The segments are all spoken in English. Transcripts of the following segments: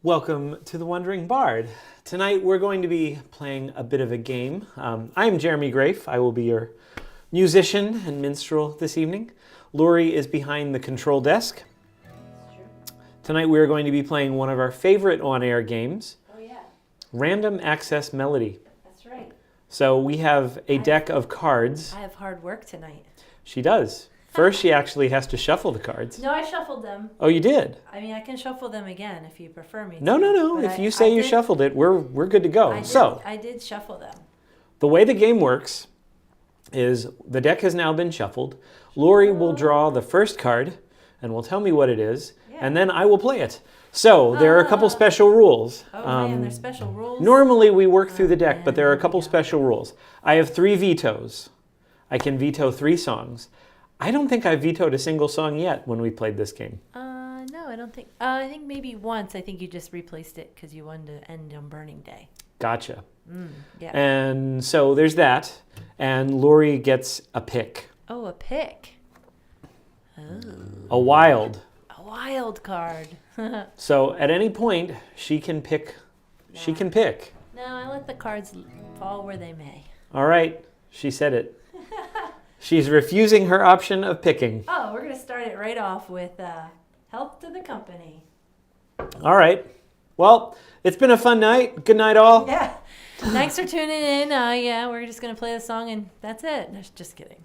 Welcome to The Wandering Bard. Tonight we're going to be playing a bit of a game. I'm Jeremy Grafe. I will be your musician and minstrel this evening. Lori is behind the control desk. Tonight we are going to be playing one of our favorite on-air games, Random Access Melody. That's right. So we have a deck of cards. I have hard work tonight. She does. First, she actually has to shuffle the cards. No, I shuffled them. Oh, you did? I mean, I can shuffle them again if you prefer me to. No. If you say you shuffled it, we're good to go. I did shuffle them. The way the game works is the deck has now been shuffled. Lori will draw the first card and will tell me what it is, and then I will play it. So there are a couple special rules. Oh man, there's special rules. Normally we work through the deck, but there are a couple special rules. I have 3 vetoes. I can veto 3 songs. I don't think I vetoed a single song yet when we played this game. No, I don't think. I think maybe once. I think you just replaced it because you wanted to end on Burning Day. Gotcha. Yeah. And so there's that. And Lori gets a pick. Oh, a pick. A wild. A wild card. So at any point, she can pick. She can pick. No, I let the cards fall where they may. All right. She said it. She's refusing her option of picking. Oh, we're going to start it right off with Health to the Company. All right. Well, it's been a fun night. Good night, all. Yeah. Thanks for tuning in. Yeah, we're just going to play the song and that's it. No, just kidding.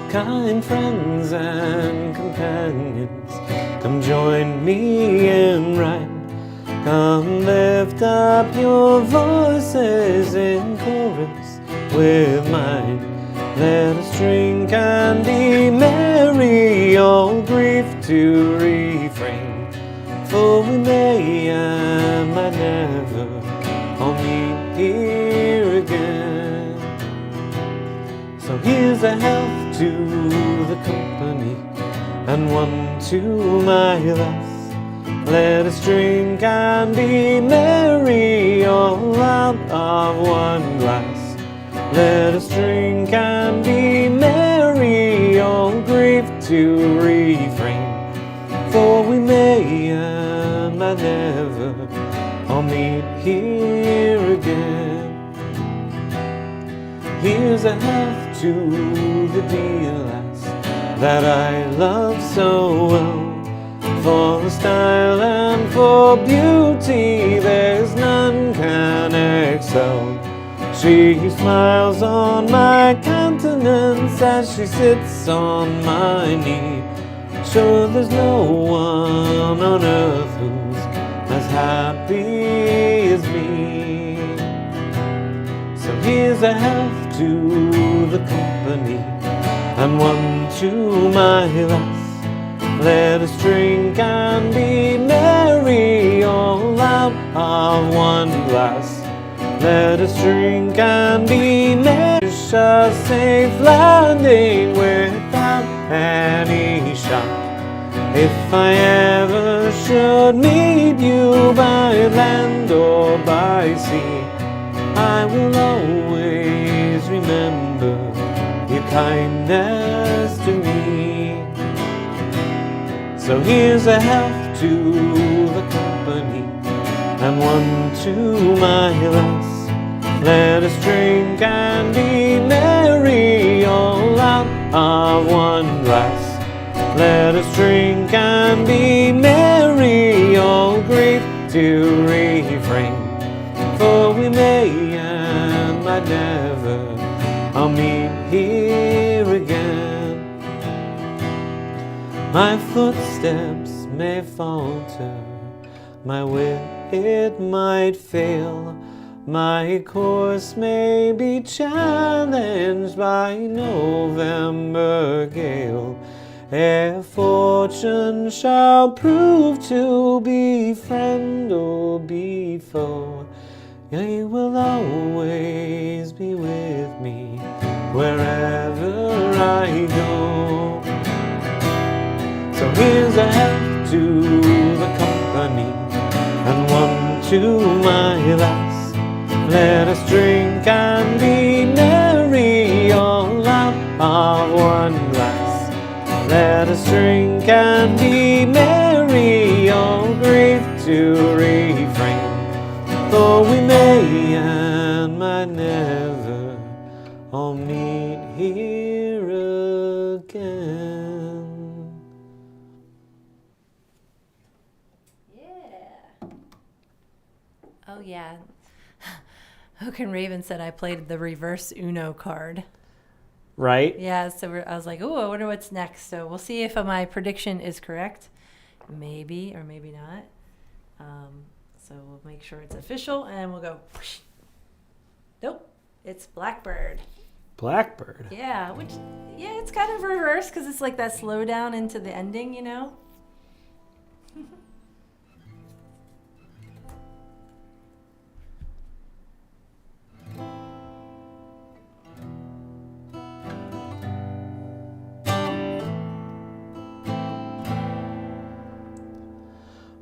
Kind friends and companions, come join me in rhyme. Come lift up your voices in chorus with mine. Let us drink and be merry, all grief to refrain. For we may and might never all meet here again. So here's a health to the company and one to my lass. Let us drink and be merry, all out of one glass. Let us drink and be merry, all grief to refrain. For we may and might never all meet here again. Here's a health to the dear lass that I love so well. For the style and for beauty there's none can excel. She smiles on my countenance as she sits on my knee. Sure there's no one on earth who's as happy as me. So here's a health to the company and one to my lass. Let us drink and be merry, all out of one glass. Let us drink and be merry. A safe landing without any shock. If I ever should meet you by land or by sea, I will always remember your kindness to me. So here's a health to the company and one to my lass. Let us drink and be merry, all out of one glass. Let us drink and be merry, all grief to refrain. For we may and might never all meet here again. My footsteps may falter, my wit it might fail. My course may be challenged by November gale. ere fortune shall prove to be friend or be foe. You will always be with me wherever I go. So here's a health to the company, and one to my lass. Let us drink and be merry, all out of one glass. Let us drink and be merry, all grief to refrain. Though we may and might never all meet here again. Yeah. Oh, yeah. Hook and Raven said I played the reverse Uno card. Right? Yeah, so I was like, oh, I wonder what's next. So we'll see if my prediction is correct. Maybe or maybe not. So we'll make sure it's official, and we'll go. Whoosh. Nope, it's Blackbird. Blackbird. Yeah, which, yeah, it's kind of reverse because it's like that slow down into the ending, you know?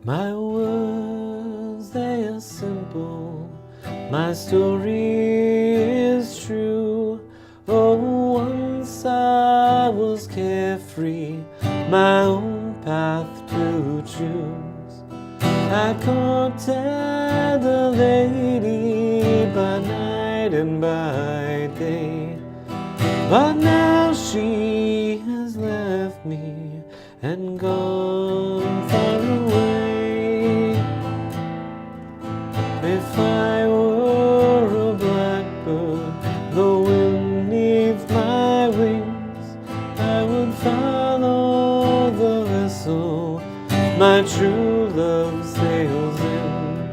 My words, they are simple. My story is true. Oh, once I was carefree, my own path to choose. I courted a lady by night and by day, but now she has left me and gone far away. If I were a blackbird, the wind neath my wings, I would follow the vessel my true love sails in.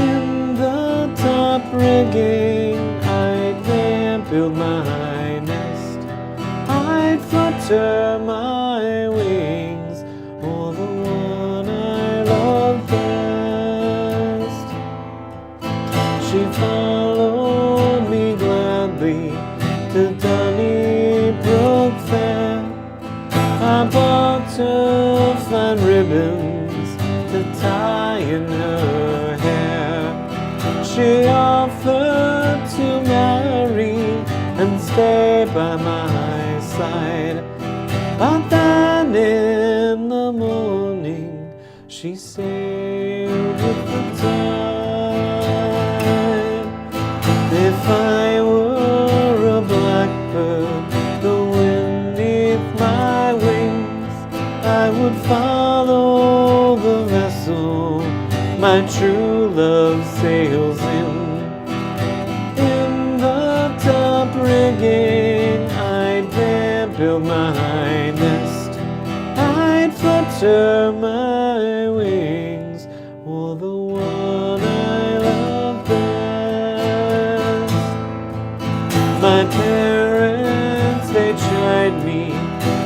In the top rigging, I'd there build my nest. I'd flutter my wings o'er the one I love best. She followed me gladly to Donnybrook Fair. I bought her fine ribbons to tie in her hair. She offered to marry and stay by my side, but then in the morning she sailed with the tide. If I were a blackbird, the wind neath my wings, I would follow the vessel my true love sails in. In the top rigging, I'd there build my nest. I'd flutter my wings o'er the one I love best. My parents, they chide me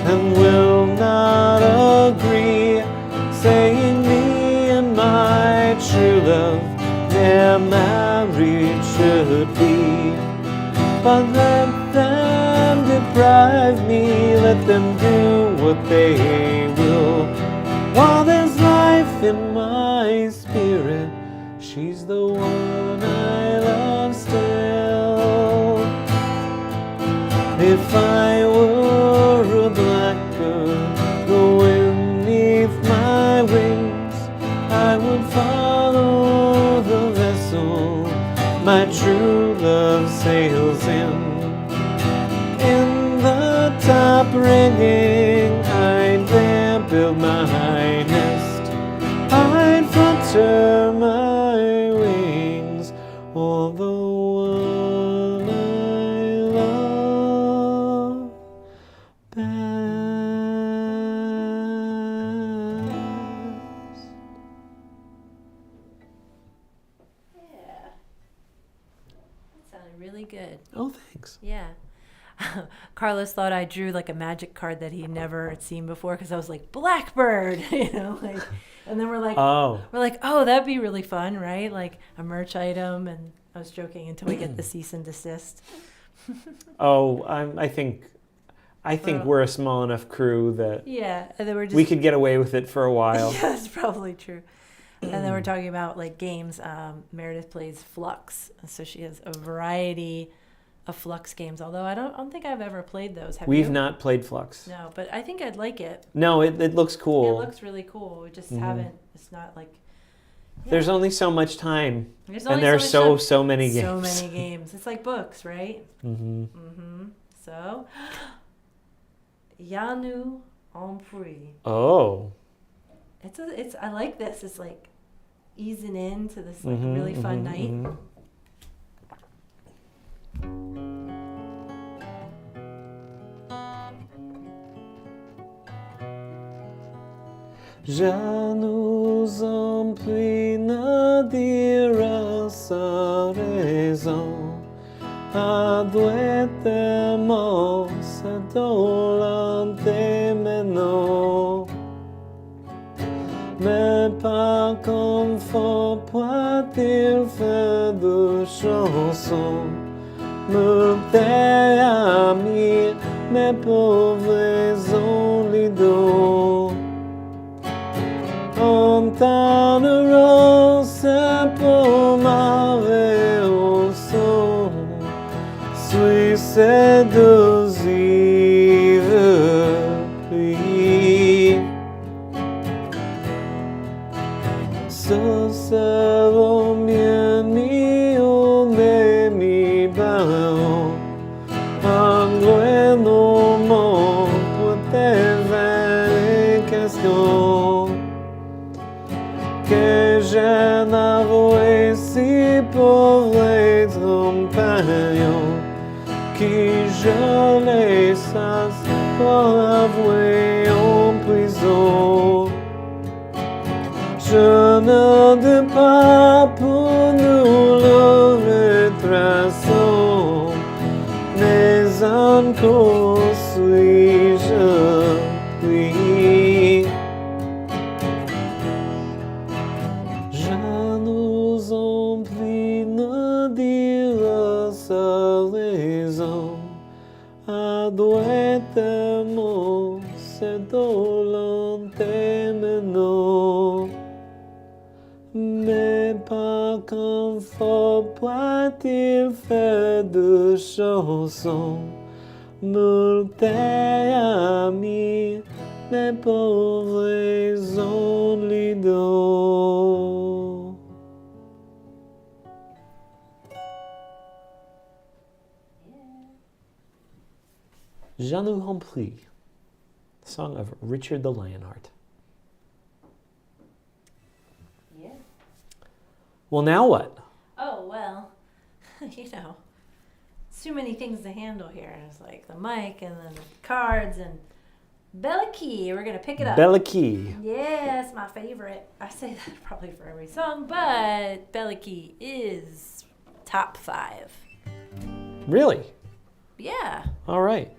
and will not agree, saying me and my true love their marriage should be. But let them deprive me, let them do what they will. While there's life in my spirit, she's the one I love still. If I were a blackbird, the wind neath my wings, I would follow the vessel my true love sails in. In the top rigging, I'd there build my nest. I'd flutter my wings o'er the one I love best. Yeah. That sounded really good. Oh, thanks. Yeah. Carlos thought I drew like a magic card that he never had seen before because I was like Blackbird, like. And then we're like, oh, that'd be really fun, right? Like a merch item. And I was joking until we get the cease and desist. I think we're a small enough crew that and then we could get away with it for a while. Yeah, that's probably true. And then we're talking about like games. Meredith plays Flux, so she has a variety of Flux games. Although I don't think I've ever played those. Have We've you? not played Flux. No, but I think I'd like it. No, it looks cool. It looks really cool. We just haven't. It's not like. Yeah. There's only so much time, There's and there's so many games. So many games. It's like books, right? So, Yanu Ampuri. Oh. It's. I like this. It's like easing into this like really fun night. Já nous emplit na dire sa raison, adouettement se dolente maintenant, mais pas comme faut point-il faire de chansons, me amis, mes pauvres only dos. Ontanerò sempre merveilleusement, suis séduisive pluie. Ce cerveau mien mio ne mi baron, anglais non mon pour tes vaines questions. Que je n'avouais si pauvre compagnon, qui je les sas pour avouer en prison. Je ne dis pas pour nous le retraçons, mais encore suis-je puis. Adouettement, c'est dolente maintenant, mais pas qu'un faut point-il faire de chansons, multi-amis, mes pauvres only dos. Je nous remplis, song of Richard the Lionheart. Yeah. Well, now what? Oh, well, it's too many things to handle here. It's like the mic and then the cards and Bella Key. We're going to pick it up. Bella Key. Yeah, it's my favorite. I say that probably for every song, but Bella Key is top 5. Really? Yeah. All right.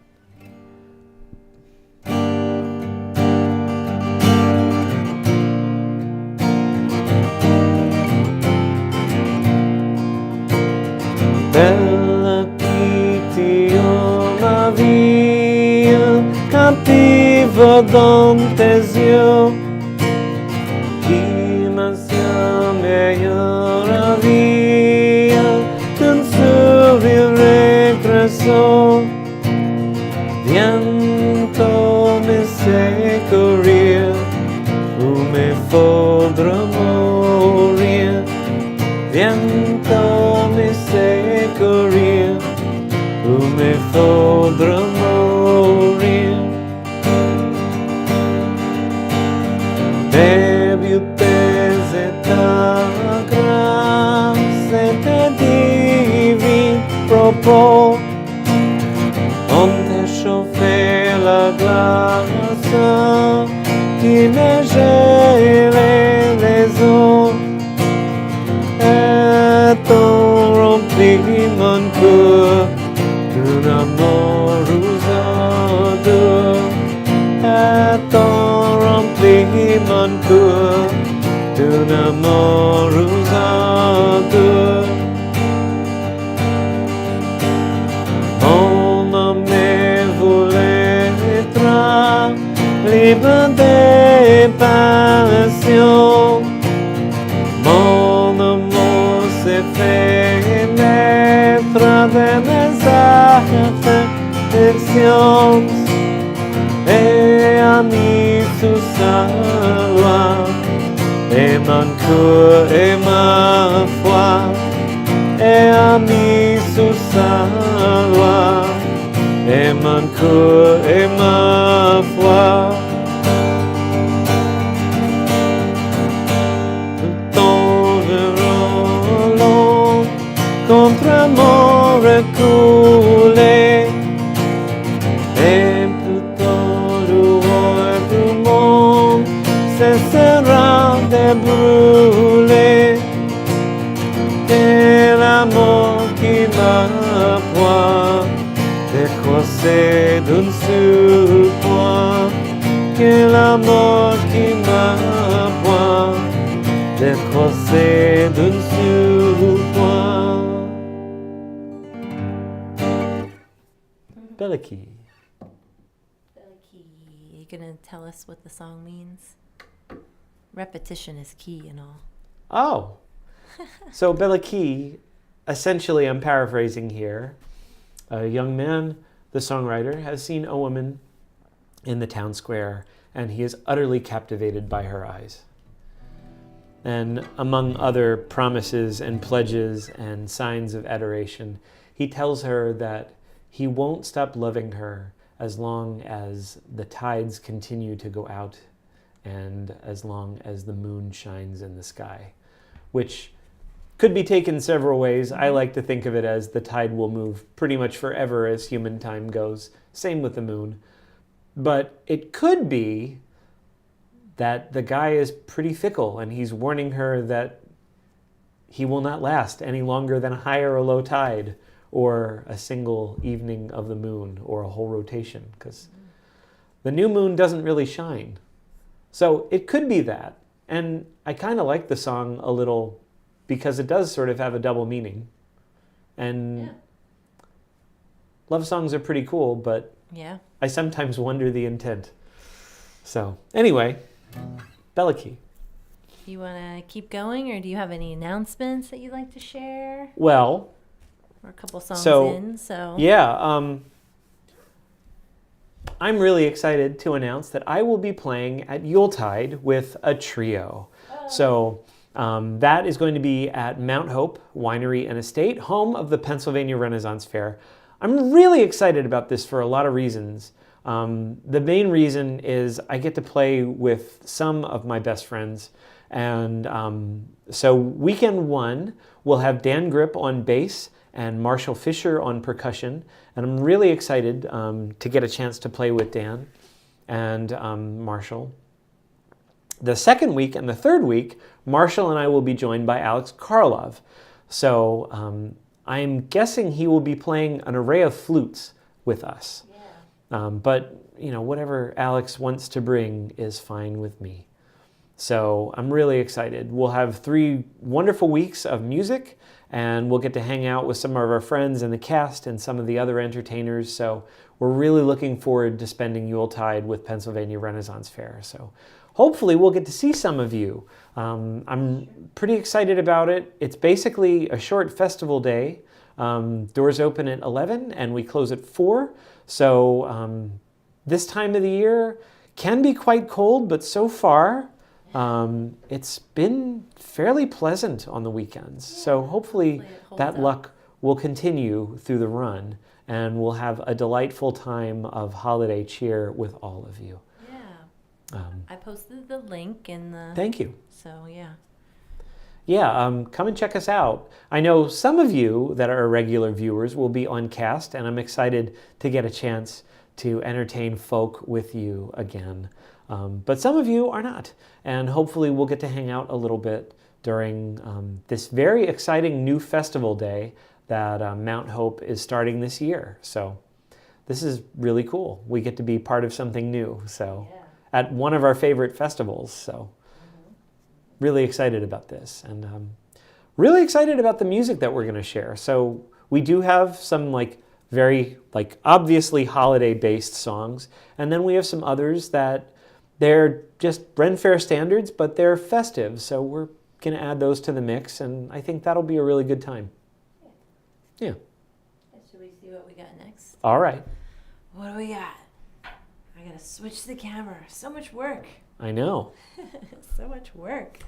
Bella Kitty, ma vie, captive dans tes yeux, qui m'ancien meilleure vie, d'un sourire récréation, bientôt me secourir, ou me faudra mourir, bientôt me secourir, ou me faudra mourir. Tes beautés et ta grâce et tes divins propos ont échauffé la glace qui me gelait les os. un amor usado. Mon homme voulait être libre des passions. Mon amour s'est fait maître de mes affections et a mis sous sa loi et mon cœur et ma foi et a mis sous sa loi et mon cœur et ma foi. Contre mon reculé et plutôt le roi du monde cessera de brûler et l'amour qui m'appoie décorsé d'un seul point que l'amour qui m'appoie décorsé d'un seul point. Beliki. You gonna tell us what the song means? Repetition is key and all. Oh, so Beliki, essentially I'm paraphrasing here, a young man, the songwriter, has seen a woman in the town square and he is utterly captivated by her eyes. And among other promises and pledges and signs of adoration, he tells her that he won't stop loving her as long as the tides continue to go out and as long as the moon shines in the sky, which could be taken several ways. I like to think of it as the tide will move pretty much forever as human time goes. Same with the moon. But it could be that the guy is pretty fickle and he's warning her that he will not last any longer than a high or a low tide, or a single evening of the moon, or a whole rotation, because the new moon doesn't really shine. So it could be that. And I kind of like the song a little because it does sort of have a double meaning. And love songs are pretty cool, but I sometimes wonder the intent. So anyway, Beliki. You want to keep going, or do you have any announcements that you'd like to share? Well, we're a couple songs in, so yeah. I'm really excited to announce that I will be playing at Yuletide with a trio. Oh. So that is going to be at Mount Hope Winery and Estate, home of the Pennsylvania Renaissance Fair. I'm really excited about this for a lot of reasons. The main reason is I get to play with some of my best friends. And so weekend one, we'll have Dan Grip on bass and Marshall Fisher on percussion. And I'm really excited to get a chance to play with Dan and Marshall. The second week and the third week, Marshall and I will be joined by Alex Karlov. So I'm guessing he will be playing an array of flutes with us. Yeah. But you know, whatever Alex wants to bring is fine with me. So I'm really excited. We'll have 3 wonderful weeks of music, and we'll get to hang out with some of our friends in the cast and some of the other entertainers. So we're really looking forward to spending Yuletide with Pennsylvania Renaissance Fair. So hopefully we'll get to see some of you. I'm pretty excited about it. It's basically a short festival day. Doors open at 11 and we close at 4. So this time of the year can be quite cold, but so far it's been fairly pleasant on the weekends. Yeah, so hopefully that luck will continue through the run, and we'll have a delightful time of holiday cheer with all of you. Yeah. I posted the link in the... Thank you. So, yeah. Yeah, come and check us out. I know some of you that are regular viewers will be on cast, and I'm excited to get a chance to entertain folk with you again. But some of you are not, and hopefully we'll get to hang out a little bit during this very exciting new festival day that Mount Hope is starting this year. So this is really cool. We get to be part of something new. So at one of our favorite festivals. So really excited about this, and really excited about the music that we're going to share. So we do have some very obviously holiday-based songs, and then we have some others that they're just Ren Fair standards, but they're festive. So we're going to add those to the mix, and I think that'll be a really good time. Yeah. Should we see what we got next? All right. What do we got? I gotta switch the camera. So much work. I know. So much work.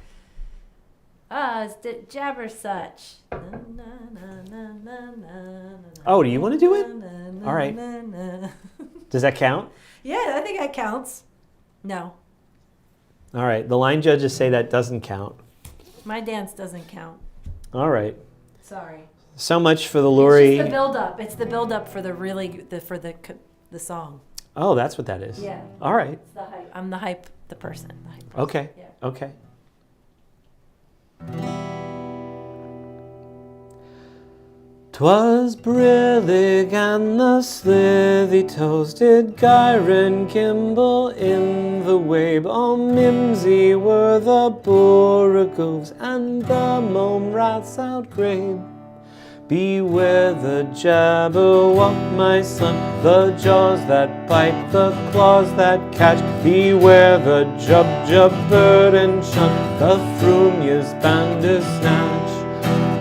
It's Jabber Such. Oh, do you want to do it? All right. Does that count? Yeah, I think that counts. No, All right. The line judges say that doesn't count. my dance doesn't count. All right. Sorry. So much for the It's Lori. just the build-up. It's the build-up for the song. Oh, that's what that is. Yeah. All right. It's the hype. I'm the hype. The person. The hype person. Okay. Yeah. Okay. 'Twas brillig and the slithy toes did gyre and gimble in the wabe. Oh, mimsy were the borogoves and the mome rats outgrabe. Beware the Jabberwock, my son, the jaws that bite, the claws that catch. Beware the Jub bird and shun, the Frumious Bandersnatch.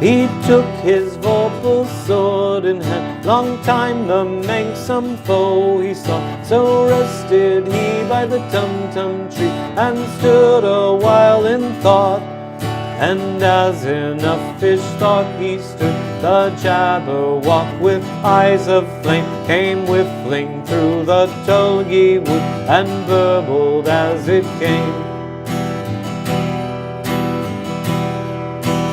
He took his vorpal sword in hand, long time the manxome foe he saw. So rested he by the tum-tum tree, and stood a while in thought. And as in a fish thought he stood, the Jabberwock with eyes of flame came whiffling through the tulgey wood, and burbled as it came.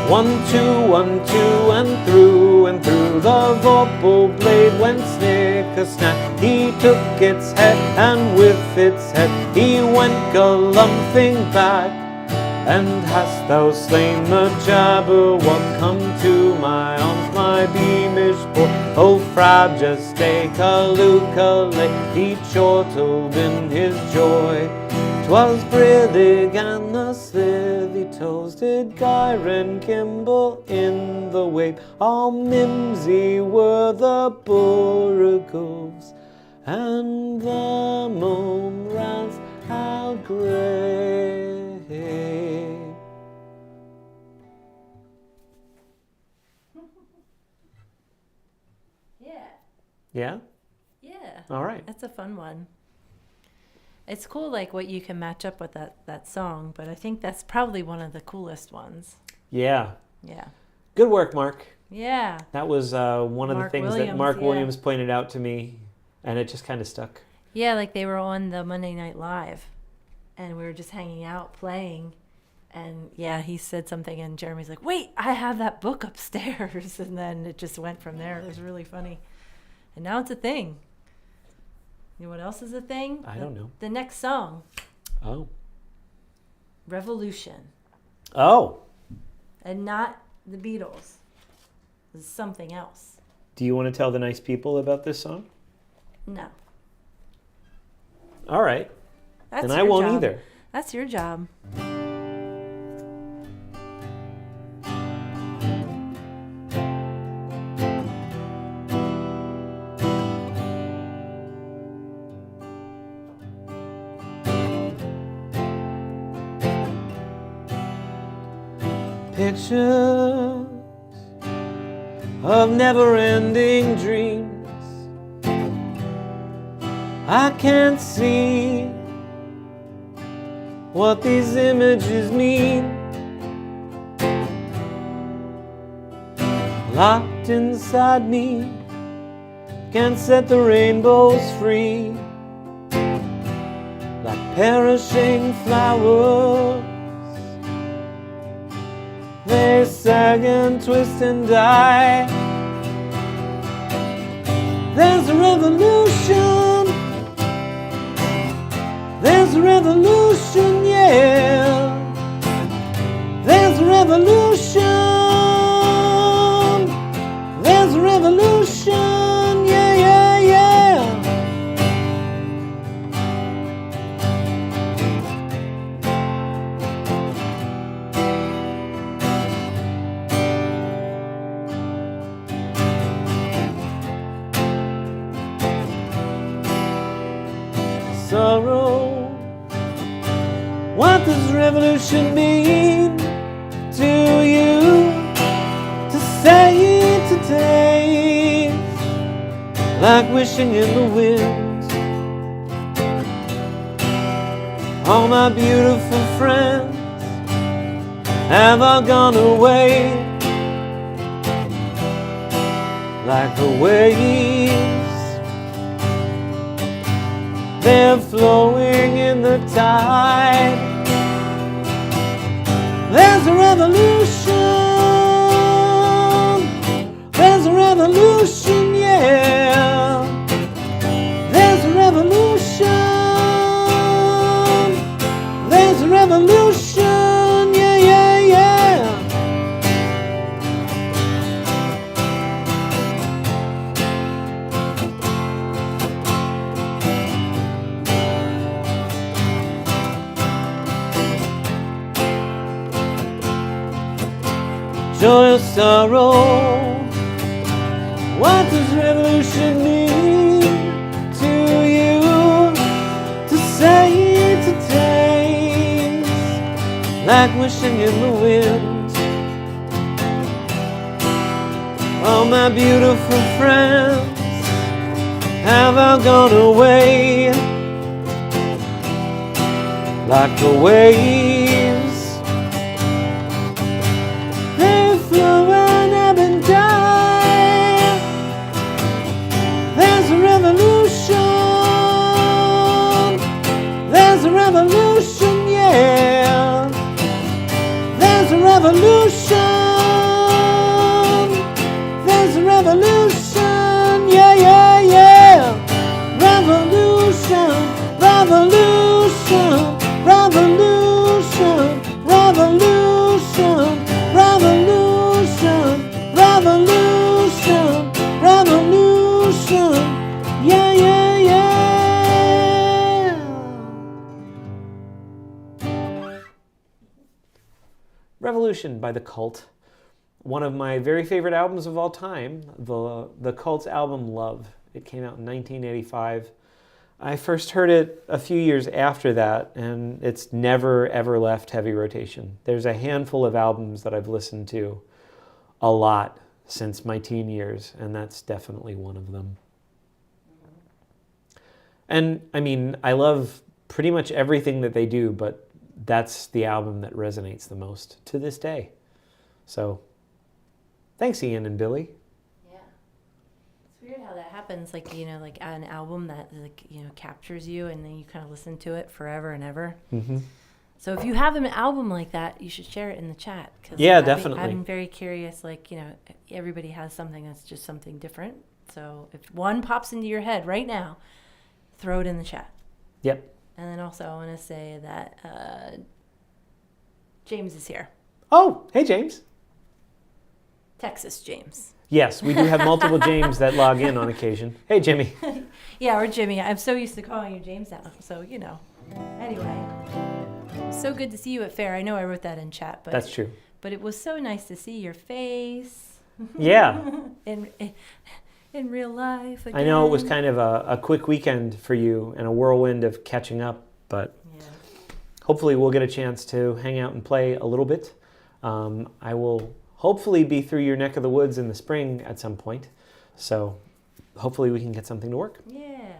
1, 2, 1, 2, and through the vorpal blade went snicker-snack. He took its head, and with its head he went galumphing back. And hast thou slain the Jabberwock? Come to my arms, my beamish boy. O Frab, just take a lookalay. He chortled in his joy. 'Twas brillig and the slithy toes did gyre and gimble in the wabe. All mimsy were the borogoves, and the mome rats outgrabe. Yeah. Yeah? Yeah. All right. That's a fun one. It's cool, what you can match up with that song, but I think that's probably one of the coolest ones. Yeah. Yeah. Good work, Mark. Yeah. That was one of the Mark things that Williams, Mark yeah. Williams pointed out to me, and it just kind of stuck. Yeah, they were on the Monday Night Live, and we were just hanging out playing, and yeah, he said something, and Jeremy's like, "Wait, I have that book upstairs," and then it just went from there. It was really funny, and now it's a thing. You know what else is a thing? I don't know. The next song, Oh. Revolution, Oh. and not the Beatles. It's something else. Do you want to tell the nice people about this song? No. All right. That's Then I your won't job. either. That's your job. Pictures of never-ending dreams. I can't see what these images mean. Locked inside me, can't set the rainbows free. Like perishing flowers, they sag and twist and die. There's a revolution, there's a revolution, yeah. There's a revolution, there's a revolution, yeah, yeah, yeah. revolution mean to you? To say it today, like wishing in the wind. All my beautiful friends have all gone away, like the waves. They're flowing in the tide. There's a revolution. There's a revolution, yeah. There's a revolution. There's a revolution, yeah, yeah, yeah. Joy or sorrow, what does revolution mean to you? To say, to taste, like wishing in the wind. All my beautiful friends have all gone away, like the waves. They flow and ebb and die. There's a revolution. There's a revolution, yeah. There's a revolution. There's a revolution, yeah, yeah, yeah. Revolution, revolution, revolution, revolution, revolution, revolution, revolution, yeah, yeah, yeah. Revolution by The Cult. One of my very favorite albums of all time, the Cult's album Love. It came out in 1985. I first heard it a few years after that, and it's never, ever left heavy rotation. There's a handful of albums that I've listened to a lot since my teen years, and that's definitely one of them. And, I mean, I love pretty much everything that they do, but that's the album that resonates the most to this day. So, thanks, Ian and Billy. Yeah. It's weird how that happens, like, you know, like an album that, like, you know, captures you and then you kind of listen to it forever and ever. Mm-hmm. So if you have an album like that, you should share it in the chat. 'Cause Yeah, definitely. I'm very curious, like, you know, everybody has something that's just something different. So if one pops into your head right now, throw it in the chat. Yep. And then also I want to say that James is here. Oh, hey, James. Texas James. Yes, we do have multiple James that log in on occasion. Hey, Jimmy. Yeah, or Jimmy. I'm so used to calling you James now. So, you know. Anyway. So good to see you at Fair. I know I wrote that in chat, but That's true. But it was so nice to see your face. Yeah. in real life again. I know it was kind of a quick weekend for you and a whirlwind of catching up, but Yeah. hopefully we'll get a chance to hang out and play a little bit. I will hopefully be through your neck of the woods in the spring at some point, so hopefully we can get something to work. Yeah.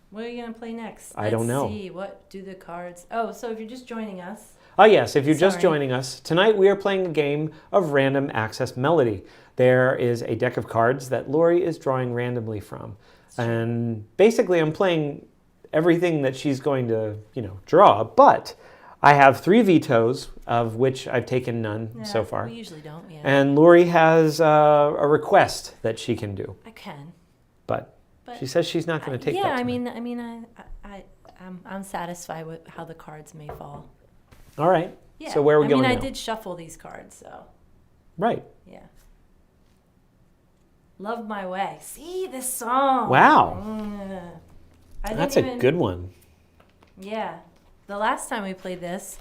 What are you going to play next? I don't know. Let's see. What do the cards... Oh, so if you're just joining us... Oh yes, if you're just Sorry. joining us, tonight we are playing a game of Random Access Melody. There is a deck of cards that Lori is drawing randomly from. And basically I'm playing everything that she's going to, you know, draw, but I have 3 vetoes, of which I've taken none so far. We usually don't, yeah. And Lori has a request that she can do, I can. but But she says she's not going to take yeah, that I tonight. mean, I'm satisfied with how the cards may fall. All right. Yeah. So where are we going I now? did shuffle these cards, so Right. yeah. Love My Way. See this song. Wow. That's a good one. Yeah. The last time we played this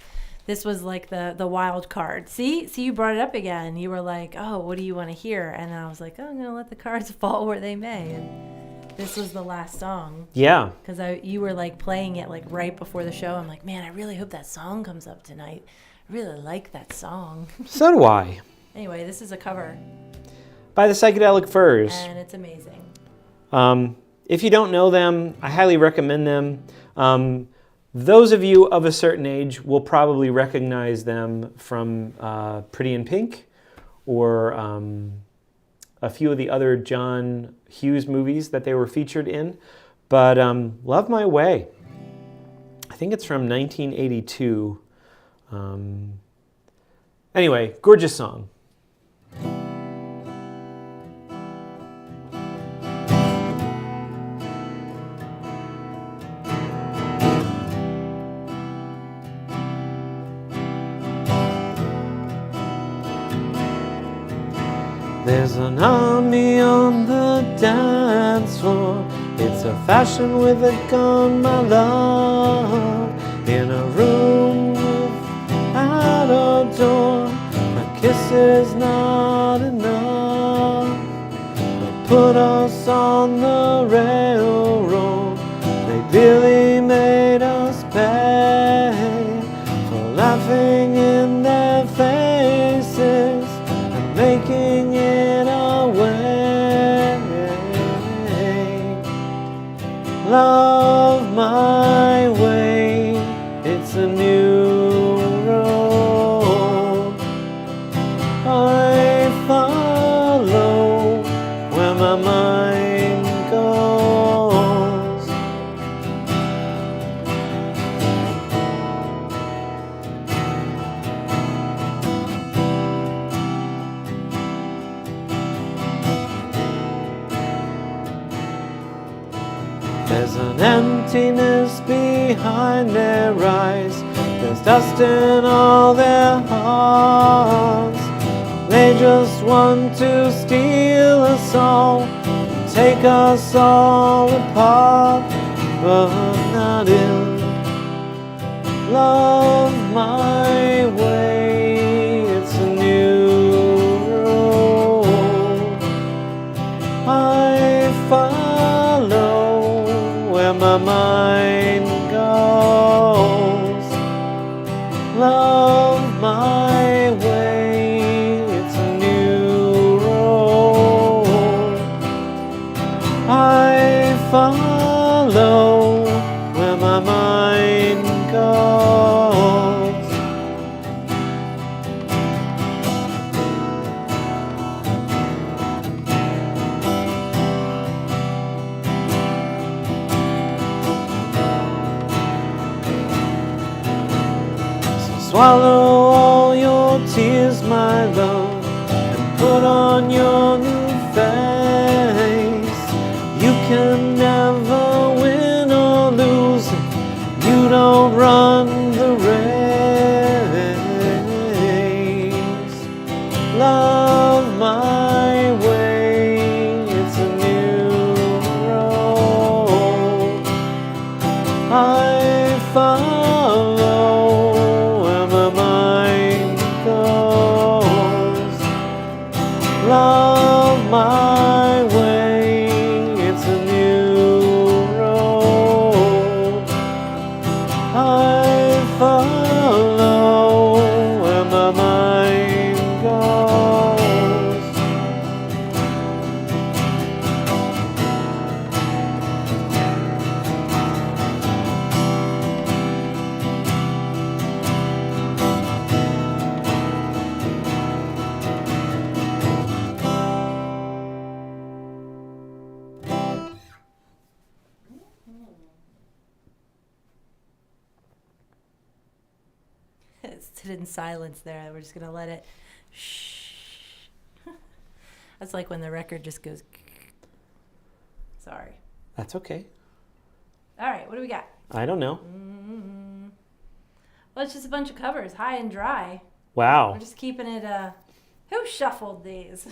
was like the wild card. See, you brought it up again. You were like, "Oh, what do you want to hear?" And I was like, "Oh, I'm gonna let the cards fall where they may." And this was the last song Yeah. because you were like playing it like right before the show. I'm like, "Man, I really hope that song comes up tonight, really like that song. So do I. Anyway, this is a cover, By the Psychedelic Furs. and it's amazing. If you don't know them, I highly recommend them. Those of you of a certain age will probably recognize them from Pretty in Pink or a few of the other John Hughes movies that they were featured in. But Love My Way, I think it's from 1982. Anyway, gorgeous song. There's an army on the dance floor. It's a fashion with a gun, my love. In a room without a door, a kiss is not enough. They put us on the railroad. They really made us pay for laughing in their faces and making it away. Love my way, it's a new road. I follow where my mind goes. There's an emptiness behind their eyes. There's dust in all their hearts. They just want to steal us all, take us all apart, but not in Love My Way. It's a new road. I follow where my mind goes. Love my way, it's a new road. I follow where my mind goes. Swallow all your tears, my love, and put on your new face. You can never win or lose if you don't run the race. Love my way, it's a new road. I follow where my mind goes. Love my way, it's a new road. I follow where my mind goes. It's hidden silence there. We're just gonna let it. Shh. That's like when the record just goes. Sorry. That's okay. All right, what do we got? I don't know. Well, it's just a bunch of covers, high and dry. Wow. We're just keeping it. Who shuffled these?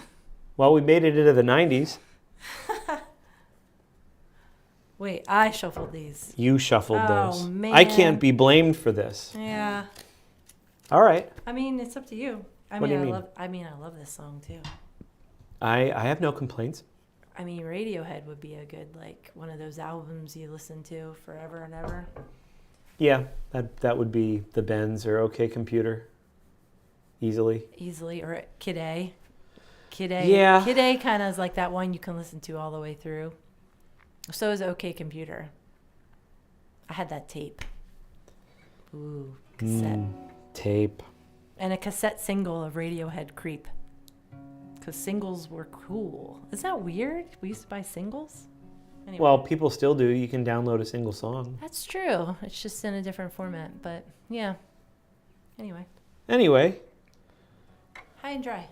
Well, we made it into the 90s. Wait, I shuffled these. You shuffled Oh, those. man. I can't be blamed for this. Yeah. All right. I mean, it's up to you. I What mean, do you I mean? love this song too. I have no complaints. I mean, Radiohead would be a good, like, one of those albums you listen to forever and ever. Yeah, that would be the Benz or OK Computer. easily. easily, or Kid A. Kid A. Yeah. Kid A kind of is like that one you can listen to all the way through. So is OK Computer. I had that tape. Ooh, cassette. Tape. And a cassette single of Radiohead Creep. Because singles were cool. Isn't that weird? We used to buy singles? Anyway. Well, people still do. You can download a single song. That's true. It's just in a different format. But yeah. Anyway. High and dry.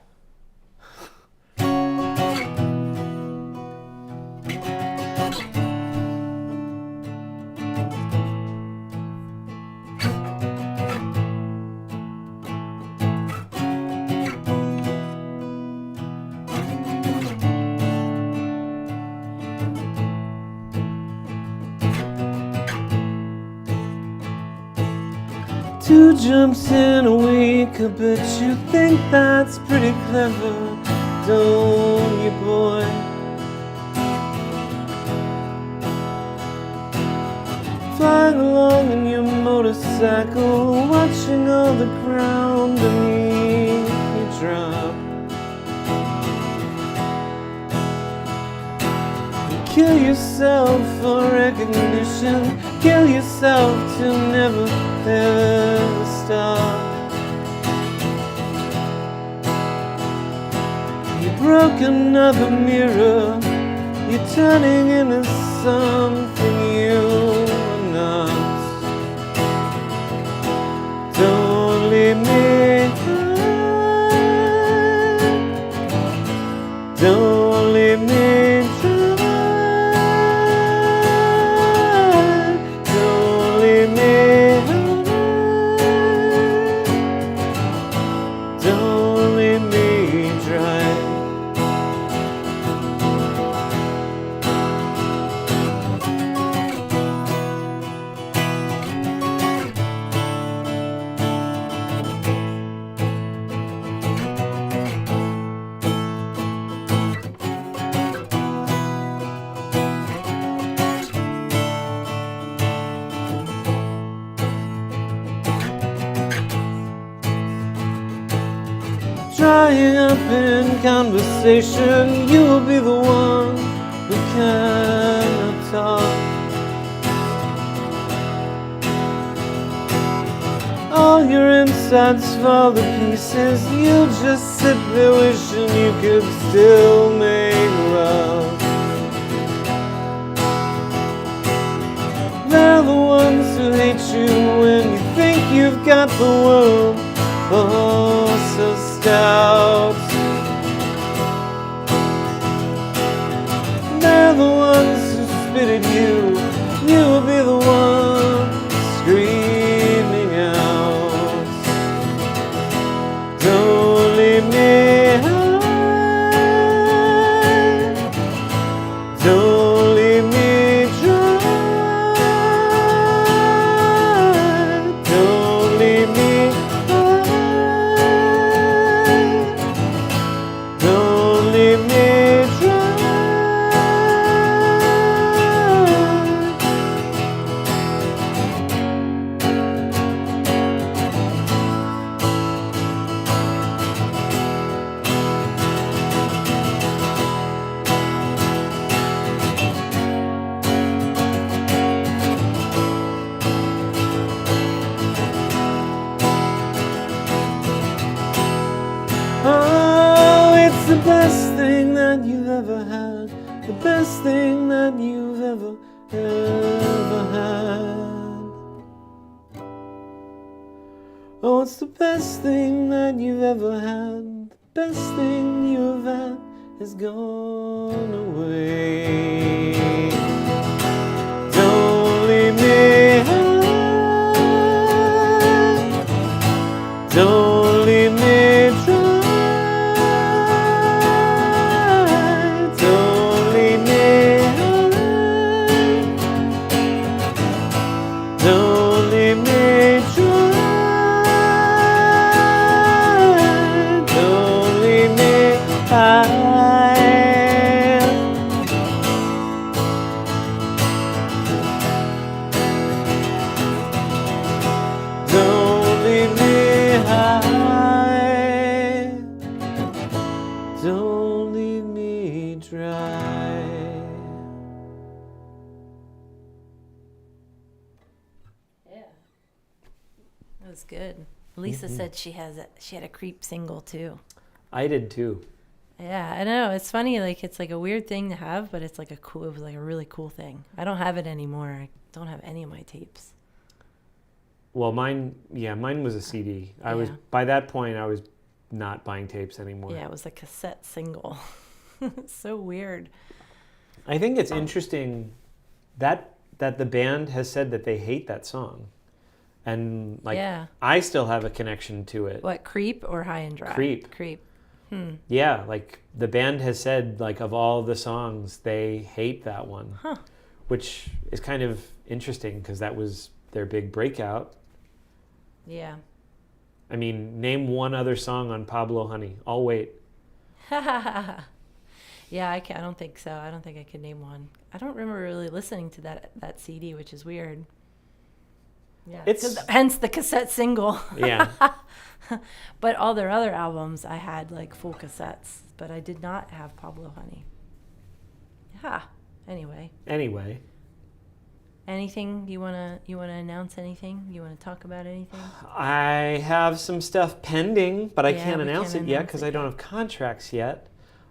Two jumps in a week, I bet you think that's pretty clever, don't you, boy? Flying along in your motorcycle, watching all the ground beneath you drop. Kill yourself for recognition, kill yourself to never ever stop. You broke another mirror, you're turning into something you're not. Don't leave me high, don't leave me dry. Drying up in conversation, you'll be the one who cannot talk. All your insides fall to pieces, you'll just sit there wishing you could still make love. They're the ones who hate you when you think you've got the world. Oh, so stout. They're the ones who spit at you. You'll be the one screaming out. Don't leave me high. Don't leave me dry. Don't leave me the best thing that you've ever had, the best thing that you've ever had. Oh, it's the best thing that you've ever had, the best thing you've had has gone away. Don't leave me high, don't leave me dry. Don't leave me dry. Don't leave me high. Don't leave me high. good. Lisa said she had a Creep single too. I did too. Yeah, I know. It's funny. Like it's like a weird thing to have, but it's like it was like a really cool thing. I don't have it anymore. I don't have any of my tapes. Well, mine was a CD. By that point, I was not buying tapes anymore. Yeah, it was a cassette single. It's so weird. I think it's interesting that the band has said that they hate that song. And like I still have a connection to it. What, Creep or High and Dry? Creep. Yeah, like the band has said, like of all the songs, they hate that one. Which is kind of interesting because that was their big breakout. Yeah. I mean, name one other song on Pablo Honey. I'll wait. Yeah, I don't think so. I don't think I could name one. I don't remember really listening to that CD, which is weird. Yeah, hence the cassette single. Yeah. But all their other albums, I had like full cassettes, but I did not have Pablo Honey. Yeah. Anyway. Anything you wanna announce? Anything you wanna talk about? Anything? I have some stuff pending, but I can't announce it yet because I don't have contracts yet.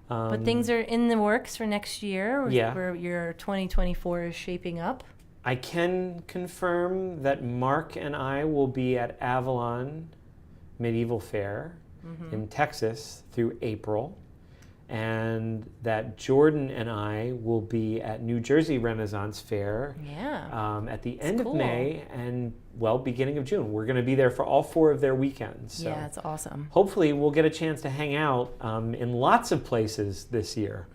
But things are in the works for next year. Where your 2024 is shaping up. I can confirm that Mark and I will be at Avalon Medieval Fair in Texas through April, and that Jordan and I will be at New Jersey Renaissance Fair at the end of May and, beginning of June. We're going to be there for all 4 of their weekends. So yeah, it's awesome. Hopefully we'll get a chance to hang out in lots of places this year.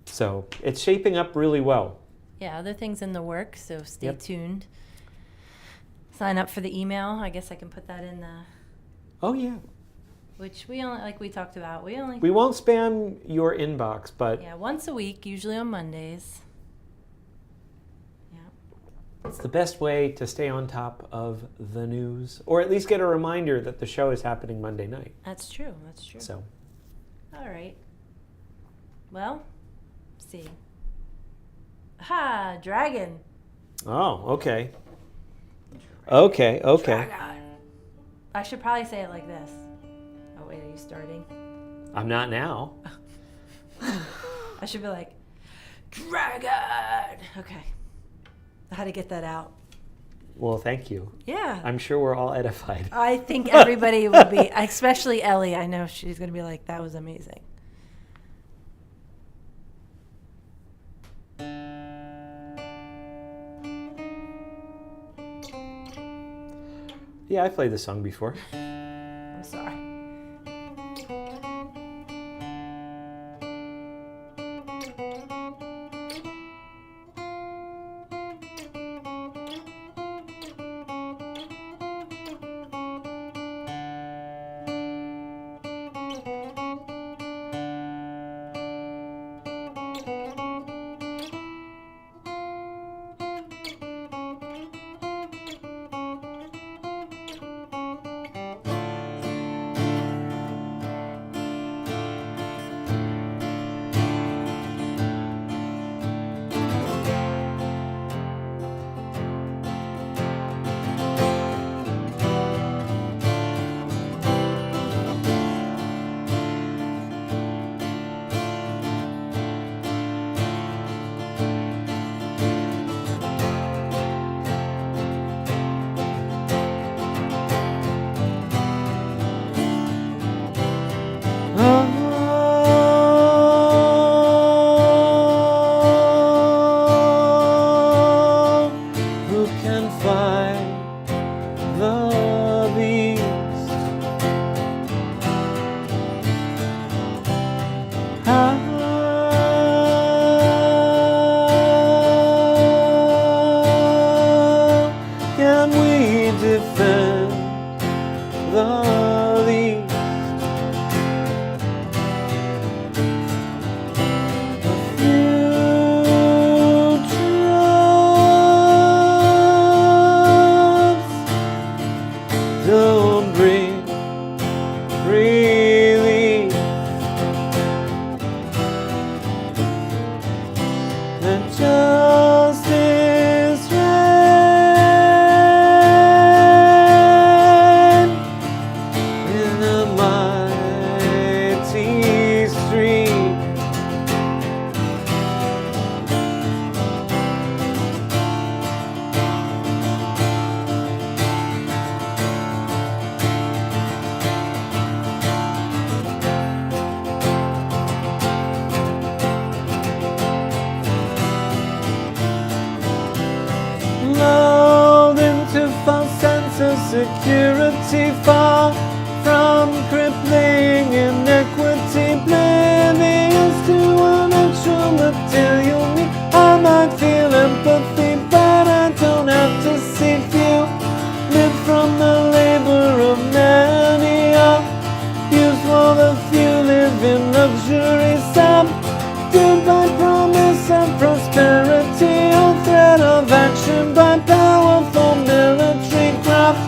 So it's shaping up really well. Yeah, other things in the works, so stay tuned. Sign up for the email. I guess I can put that in the... Oh, yeah. Which we only, like we talked about, we won't spam your inbox, but... Yeah, once a week, usually on Mondays. Yeah. It's the best way to stay on top of the news, or at least get a reminder that the show is happening Monday night. That's true. So. All right. Well, let's see. Ha! Dragon. Oh, okay. Okay. Dragon. I should probably say it like this. Oh, wait, are you starting? I'm not now. I should be like, Dragon! Okay. I had to get that out. Well, thank you. Yeah. I'm sure we're all edified. I think everybody would be, especially Ellie. I know she's going to be like, that was amazing. Yeah, I played this song before. I'm sorry. security far from crippling inequity, oblivious to an actual material need. I might feel empathy, but I don't have to seek you. Live from the labor of many, use for the few, live in luxury, subdued by promise of prosperity, or threat of action by powerful military craft,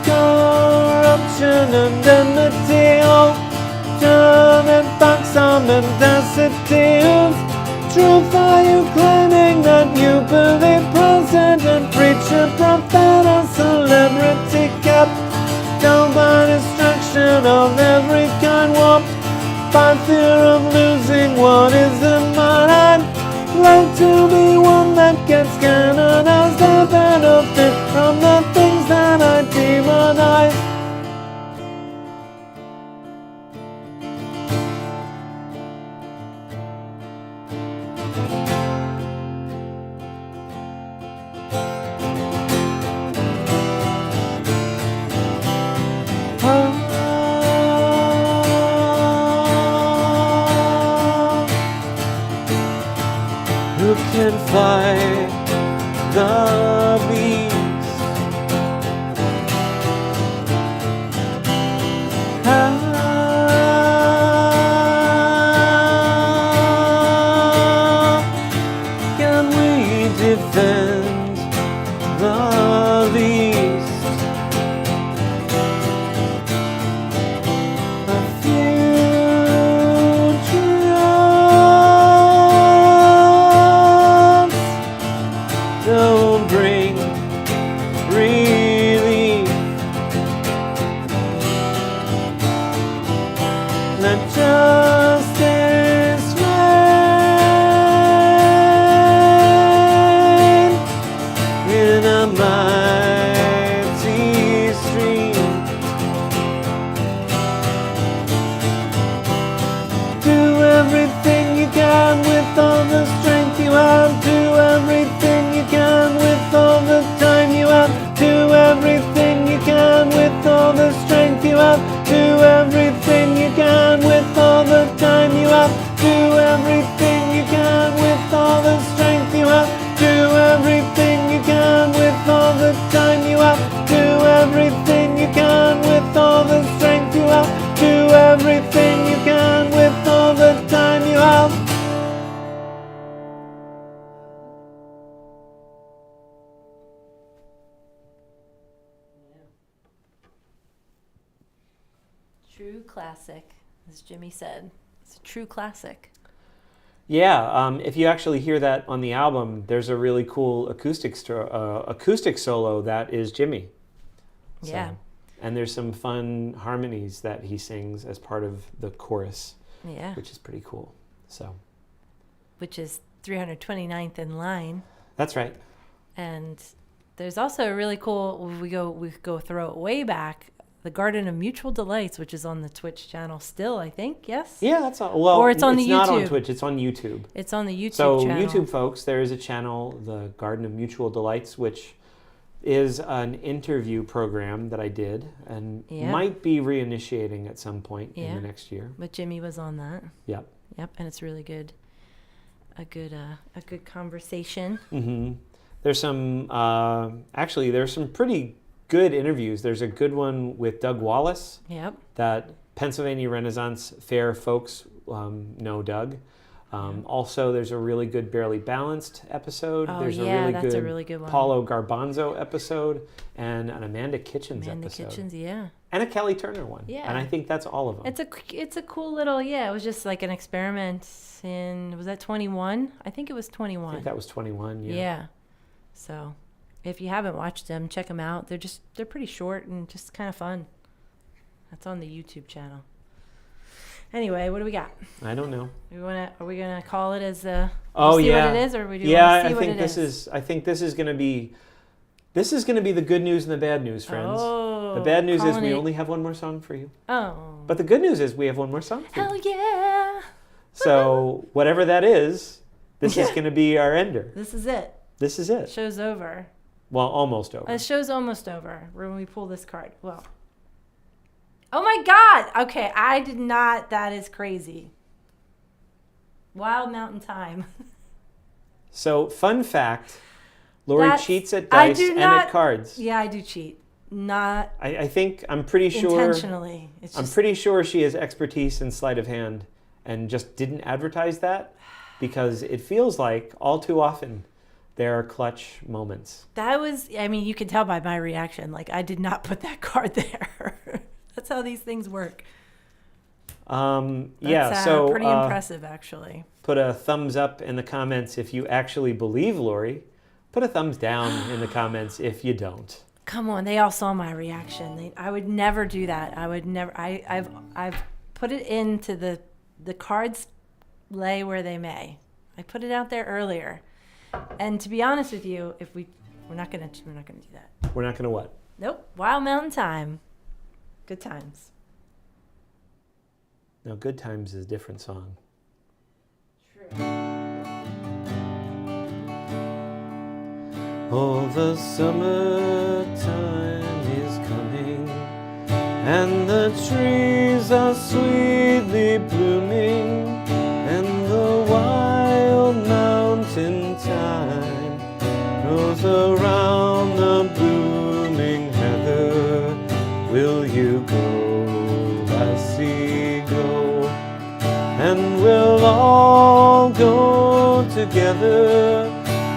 corruption and enmity, alternate facts of mendacity. Whose truth are you claiming that you believe? President, preacher, prophet, or celebrity, kept down by distraction of every kind, warped by fear of losing what isn't mine. I'd like to be one that gets canonized, a benefit from the things that I demonize. Who can fight the beast? How can we defend the least? A future don't bring relief. Let justice reign in a mighty stream. Do everything you can with all the strength you have. Do everything you can with all the time you have. Do everything you can with all the strength you have. Do everything you can with all the time you have. Do everything you can with all the strength you have. Do everything you can with all the time you have. Do everything you can with all the strength you have. Do everything you can with all the time you have. True classic, as Jimmy said. It's a true classic. Yeah, if you actually hear that on the album, there's a really cool acoustic solo that is Jimmy. So, Yeah. and there's some fun harmonies that he sings as part of the chorus, Yeah. which is pretty cool. So Which is 329th in line. that's right. And there's also a really cool, we go throw it way back, the Garden of Mutual Delights, which is on the Twitch channel still, I think. Yes? Yeah, that's all. Well, Or it's on the not on YouTube. Twitch. It's on YouTube. It's on the YouTube So channel. YouTube folks, there is a channel, the Garden of Mutual Delights, which is an interview program that I did and Yeah. might be reinitiating at some point in Yeah. the next year. But Jimmy was on that. Yep. Yep, and it's really good. A good conversation. Mm-hmm. There's some, actually, there's some pretty good interviews. There's a good one with Doug Wallace Yep. that Pennsylvania Renaissance Fair folks know Doug. Also, there's a really good Barely Balanced episode. Oh, There's yeah, a really that's good a really good one. Paulo Garbanzo episode and an Amanda Kitchens Amanda episode. Kitchens, yeah. And a Kelly Turner one. Yeah. And I think that's all of them. It's a cool little, yeah, it was just like an experiment in, was that 21? I think it was 21. I think that was 21, yeah. Yeah. So, if you haven't watched them, check them out. They're pretty short and just kind of fun. That's on the YouTube channel. Anyway, what do we got? I don't know. Are we gonna call it as Oh, see yeah. what it is, or we do Yeah, want to see I what think it this is. I think this is going to be. This is going to be the good news and the bad news, friends. Oh, The bad news is calling we it- only have one more song for you. Oh. But the good news is we have one more song for you. Hell yeah! So whatever that is, this is going to be our ender. This is it. This is it. Show's over. Well, almost over. The show's almost over when we pull this card. Well. Oh my God. Okay, I did not. That is crazy. Wild Mountain Time. So, fun fact, Lori That's- cheats at I dice do and not- at cards. Yeah, I do cheat. Not I think, I'm pretty sure, intentionally. It's I'm just, pretty sure she has expertise in sleight of hand and just didn't advertise that because it feels like all too often there are clutch moments. that was, I mean, you can tell by my reaction. Like, I did not put that card there. That's how these things work. Yeah, so pretty impressive, actually. put a thumbs up in the comments if you actually believe Lori. Put a thumbs down in the comments if you don't. Come on, they all saw my reaction. I would never do that. I would never. I've put it into the cards lay where they may. I put it out there earlier, and to be honest with you, if we're not gonna do that. We're not going to what? Nope. Wild Mountain Time. Good times. No, Good Times is a different song. True. Oh, the summertime is coming, and the trees are sweetly blooming, and the wild mountain thyme grows around the blooming heather. Will you go, lassie, go? And we'll all go together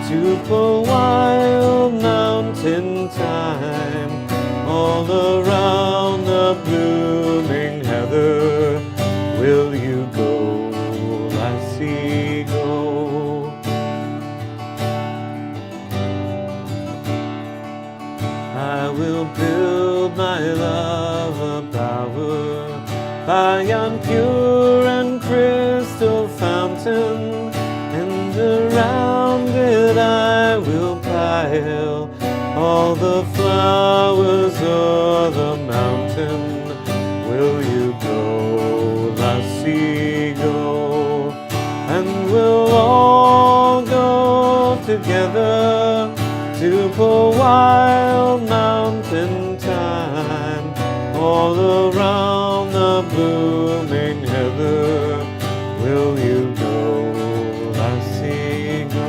to the wild mountain thyme, all around the blooming heather. Will you go, lassie, go? I will build my love a bower by yon pure and crystal fountain, and around it I will pile all the flowers of the mountain. Will you go, lassie, go? And we'll all go together to the wild mountain thyme, all around the blooming heather. Will you go, lassie, go?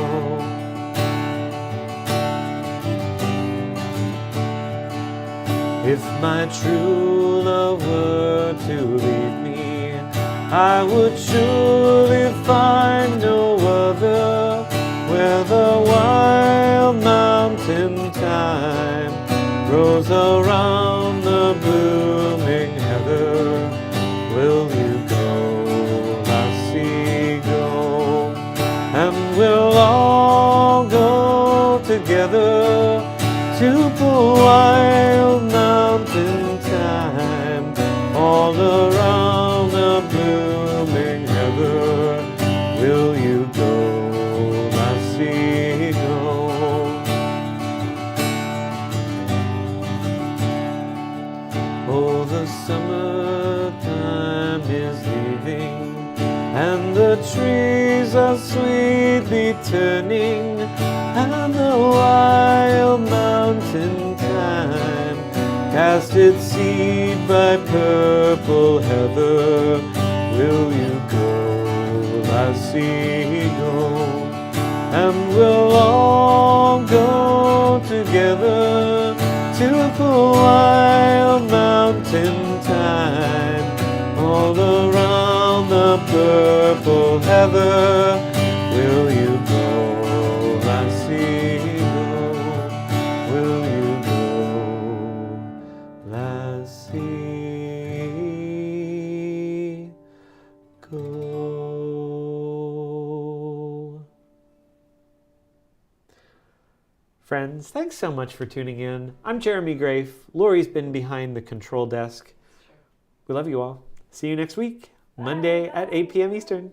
If my true love were to leave me, I would surely find no other, where the wild mountain thyme grows around the blooming heather. Will you go, lassie, go? And we'll all go together to the wild mountain thyme, all around the blooming heather. Will you go, lassie, go? Oh, the summertime is leaving, and the trees are sweetly turning, and the wild mountain thyme cast its seed by purple heather. Will you go, lassie, go? And we'll all go together to the wild mountain thyme, all around the purple heather. Will you go, lassie, go? Will you go, lassie, go? Friends, thanks so much for tuning in. I'm Jeremy Grafe. Lori's been behind the control desk. We love you all. See you next week, Monday at 8 p.m. Eastern.